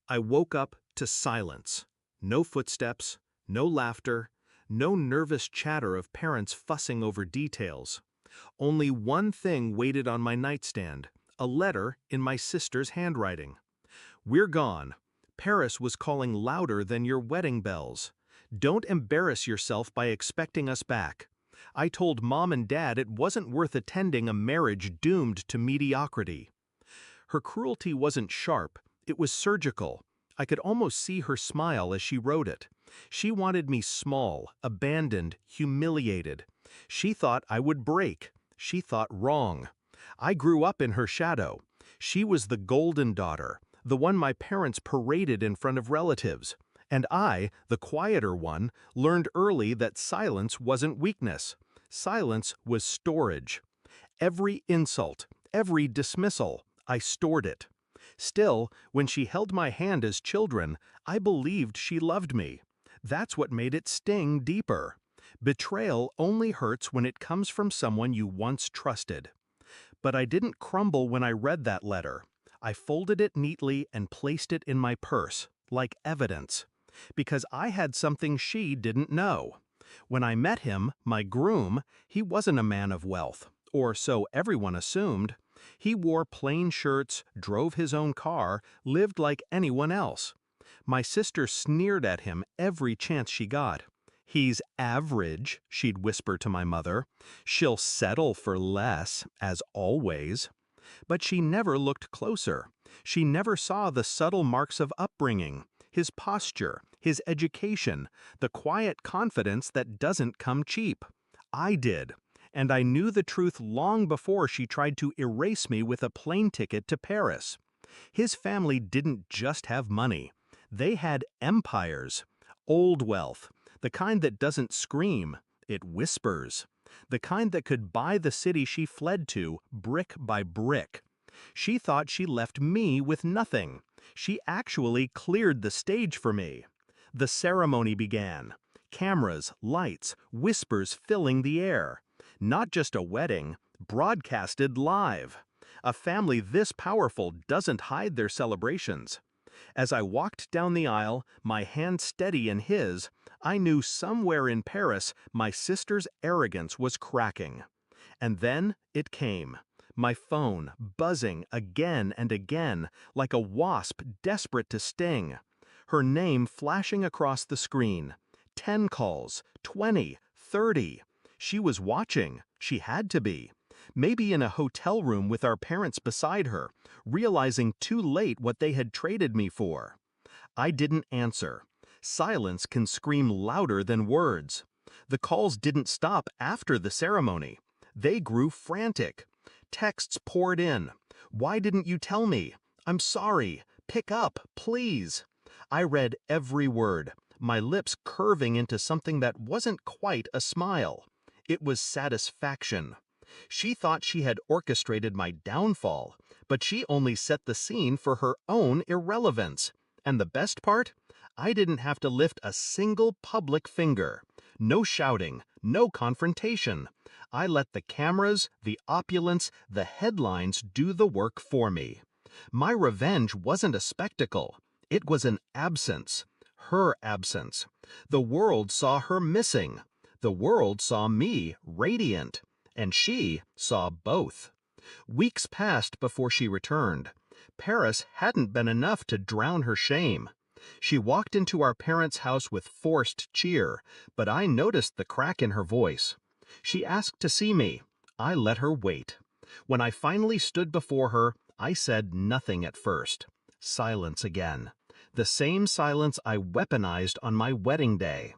I woke up to silence. No footsteps, no laughter, no nervous chatter of parents fussing over details. Only one thing waited on my nightstand, a letter in my sister's handwriting. "We're gone. Paris was calling louder than your wedding bells. Don't embarrass yourself by expecting us back. I told Mom and Dad it wasn't worth attending a marriage doomed to mediocrity." Her cruelty wasn't sharp, it was surgical. I could almost see her smile as she wrote it. She wanted me small, abandoned, humiliated. She thought I would break. She thought wrong. I grew up in her shadow. She was the golden daughter, the one my parents paraded in front of relatives. And I, the quieter one, learned early that silence wasn't weakness. Silence was storage. Every insult, every dismissal, I stored it. Still, when she held my hand as children, I believed she loved me. That's what made it sting deeper. Betrayal only hurts when it comes from someone you once trusted. But I didn't crumble when I read that letter. I folded it neatly and placed it in my purse, like evidence. Because I had something she didn't know. When I met him, my groom, he wasn't a man of wealth, or so everyone assumed. He wore plain shirts, drove his own car, lived like anyone else. My sister sneered at him every chance she got. "He's average," she'd whisper to my mother. "She'll settle for less, as always." But she never looked closer. She never saw the subtle marks of upbringing, his posture, his education, the quiet confidence that doesn't come cheap. I did. And I knew the truth long before she tried to erase me with a plane ticket to Paris. His family didn't just have money. They had empires. Old wealth, the kind that doesn't scream, it whispers. The kind that could buy the city she fled to, brick by brick. She thought she left me with nothing. She actually cleared the stage for me. The ceremony began. Cameras, lights, whispers filling the air. Not just a wedding, broadcasted live. A family this powerful doesn't hide their celebrations. As I walked down the aisle, my hand steady in his, I knew somewhere in Paris my sister's arrogance was cracking. And then it came. My phone buzzing again and again, like a wasp desperate to sting. Her name flashing across the screen. 10 calls, 20, 30. She was watching. She had to be. Maybe in a hotel room with our parents beside her, realizing too late what they had traded me for. I didn't answer. Silence can scream louder than words. The calls didn't stop after the ceremony. They grew frantic. Texts poured in. "Why didn't you tell me? I'm sorry. Pick up, please." I read every word, my lips curving into something that wasn't quite a smile. It was satisfaction. She thought she had orchestrated my downfall, but she only set the scene for her own irrelevance. And the best part? I didn't have to lift a single public finger. No shouting, no confrontation. I let the cameras, the opulence, the headlines do the work for me. My revenge wasn't a spectacle. It was an absence. Her absence. The world saw her missing. The world saw me radiant. And she saw both. Weeks passed before she returned. Paris hadn't been enough to drown her shame. She walked into our parents' house with forced cheer, but I noticed the crack in her voice. She asked to see me. I let her wait. When I finally stood before her, I said nothing at first. Silence again. The same silence I weaponized on my wedding day.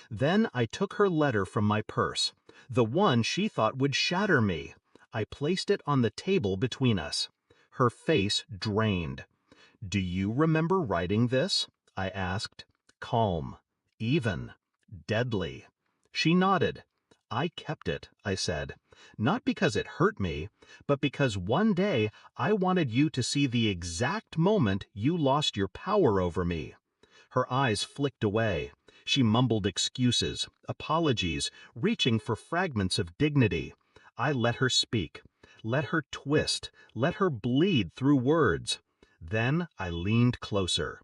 Then I took her letter from my purse, the one she thought would shatter me. I placed it on the table between us. Her face drained. "Do you remember writing this?" I asked. Calm, even, deadly. She nodded. "I kept it," I said. "Not because it hurt me, but because one day I wanted you to see the exact moment you lost your power over me." Her eyes flicked away. She mumbled excuses, apologies, reaching for fragments of dignity. I let her speak. Let her twist. Let her bleed through words. Then I leaned closer.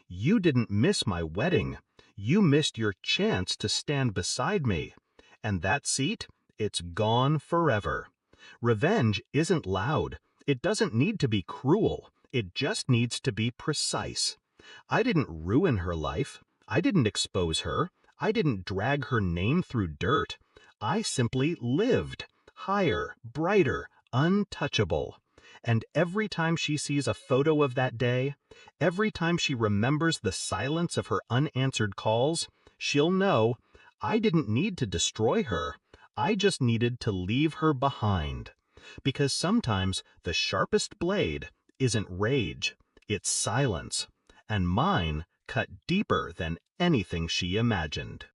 You didn't miss my wedding. You missed your chance to stand beside me. And that seat, it's gone forever. Revenge isn't loud. It doesn't need to be cruel. It just needs to be precise. I didn't ruin her life. I didn't expose her. I didn't drag her name through dirt. I simply lived, higher, brighter, untouchable. And every time she sees a photo of that day, every time she remembers the silence of her unanswered calls, she'll know I didn't need to destroy her. I just needed to leave her behind. Because sometimes the sharpest blade isn't rage, it's silence. And mine cut deeper than anything she imagined.